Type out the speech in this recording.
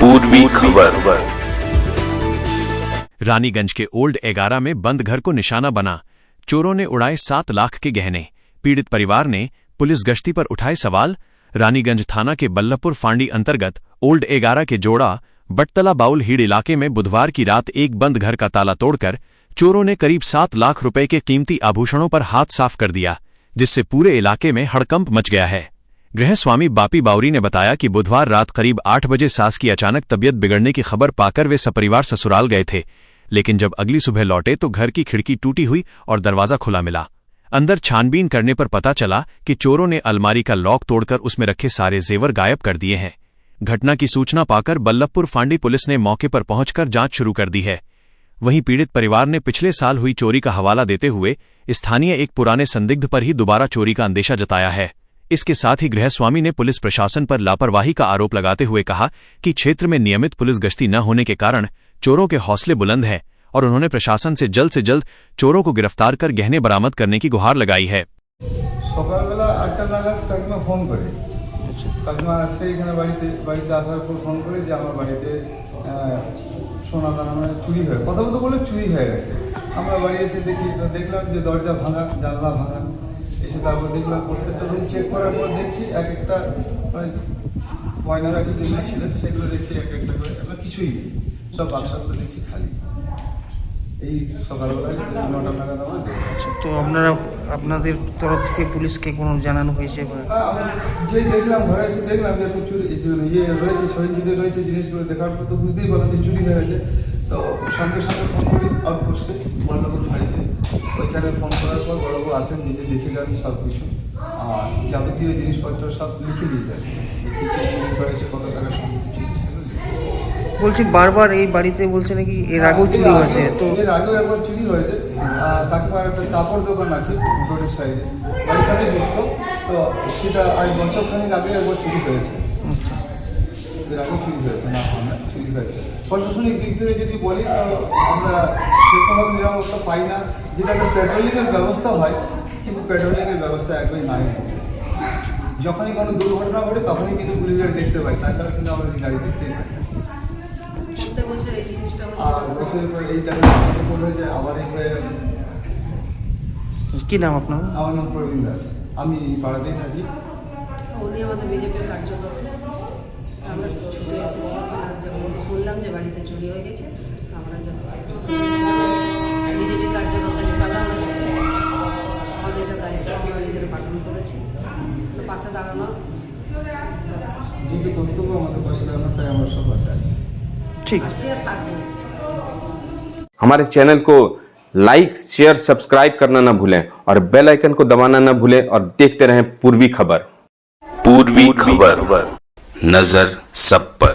पूर्वी खबर। रानीगंज के ओल्ड 11 में बंद घर को निशाना बना, चोरों ने उड़ाए 7 लाख के गहने। पीड़ित परिवार ने पुलिस गश्ती पर उठाए सवाल। रानीगंज थाना के बल्लभपुर फांडी अंतर्गत ओल्ड 11 के जोड़ा बटतला बाउल हीड़ इलाके में बुधवार की रात एक बंद घर का ताला तोड़कर चोरों ने करीब 7 लाख रुपए के कीमती आभूषणों पर हाथ साफ कर दिया, जिससे पूरे इलाके में हड़कंप मच गया है। गृह स्वामी बापी बावरी ने बताया कि बुधवार रात करीब 8 बजे सास की अचानक तबीयत बिगड़ने की खबर पाकर वे सपरिवार ससुराल गए थे, लेकिन जब अगली सुबह लौटे तो घर की खिड़की टूटी हुई और दरवाजा खुला मिला। अंदर छानबीन करने पर पता चला कि चोरों ने अलमारी का लॉक तोड़कर उसमें रखे सारे जेवर गायब कर दिए हैं। घटना की सूचना पाकर बल्लभपुर फांडी पुलिस ने मौके पर पहुंचकर जांच शुरू कर दी है। वहीं पीड़ित परिवार ने पिछले साल हुई चोरी का हवाला देते हुए स्थानीय एक पुराने संदिग्ध पर ही दोबारा चोरी का अंदेशा जताया है। इसके साथ ही गृह स्वामी ने पुलिस प्रशासन पर लापरवाही का आरोप लगाते हुए कहा कि क्षेत्र में नियमित पुलिस गश्ती न होने के कारण चोरों के हौसले बुलंद हैं और उन्होंने प्रशासन से जल्द चोरों को गिरफ्तार कर गहने बरामद करने की गुहार लगाई है। সকালবেলা 8টা নাগাদ কাকিমা ফোন করে, কাকিমা আসছে এখানে বাড়িতে আসার পর ফোন করে যে আমার বাড়িতে সোনা দানা মানে চুরি হয়ে কথা বলতে বলে চুরি হয়ে গেছে। আমরা বাড়ি এসে দেখলাম যে দরজা ভাঙা, জানলা ভাঙা। এসে তারপর দেখলাম প্রত্যেকটা রুম চেক করার পর দেখছি এক একটা মানে ময়নাঘাটি যেগুলো ছিল সেগুলো দেখছি এক একটা করে এবার কিছুই নেই, সব বাক্সগুলো দেখছি খালি। এই সকালবেলায় 9টা নাগাদ আমরা দেখলাম। তো আপনাদের তরফ থেকে পুলিশকে কোনো জানানো হয়েছে? যেই দেখলাম ঘরে এসে দেখলাম যে চুরি রয়েছে, সহিংসিত রয়েছে, জিনিসগুলো দেখার পর তো বুঝতেই পারলাম যে চুরি হয়ে গেছে। তো সঙ্গে ফোন করি আউটপোস্টে বল্লভপুর ফাঁড়িতে। ওইখানে ফোন করার পর বড়বাবু আসেন, নিজে দেখে যান সব কিছু, আর যাবতীয় জিনিসপত্র সব লিখে দিয়ে দেন, চুরি করেছে, কত টাকা সম্পত্তি ছিল সেগুলো। বলছি বারবার এই বাড়িতে বলছে নাকি এর আগেও চুরি হয়েছে। তো এর আগেও একবার চুরি হয়েছে। কাকিমার একটা কাপড় দোকান আছে রোডের সাইডে, বাড়ির সাথে যুক্ত। তো সেটা আজ বছরখানেক আগে একবার চুরি হয়েছে। এর আগেও চুরি হয়েছে, না চুরি হয়েছে। প্রশাসনিক দিক থেকে যদি বলি তো আমরা সেরকমভাবে নিরাপত্তা পাই না, যেটা একটা পেট্রোলিংয়ের ব্যবস্থা হয়, কিন্তু পেট্রোলিংয়ের ব্যবস্থা একদমই নাই। যখনই কোনো দুর্ঘটনা ঘটে তখনই কিন্তু পুলিশ গাড়ি দেখতে পাই, তাছাড়া কিন্তু আমরা গাড়ি দেখতেই পাই। আর বছরের পর এই টাকা বছর হয়েছে, আবার এই হয়ে গেছে। কি নাম আপনার? আমার নাম প্রবীণ দাস, আমি পাড়াতেই থাকি। উনি আমাদের বিজেপির কার্যকর্তা। আমরা ছুটে এসেছি, যখন শুনলাম যে বাড়িতে চুরি হয়ে গেছে আমরা বিজেপির কার্যকর্তা হিসাবে আমরা চলে এসেছি। আমাদের এটা দায়িত্ব, আমরা নিজেরা পালন করেছি, পাশে দাঁড়ানো যেহেতু কর্তব্য আমাদের পাশে দাঁড়ানো, তাই আমরা সব পাশে আছি। ঠিক আছে আর থাকবো। हमारे चैनल को लाइक, शेयर, सब्सक्राइब करना ना भूलें और बेल आइकन को दबाना ना भूलें और देखते रहें पूर्वी खबर। पूर्वी खबर, नजर सब पर।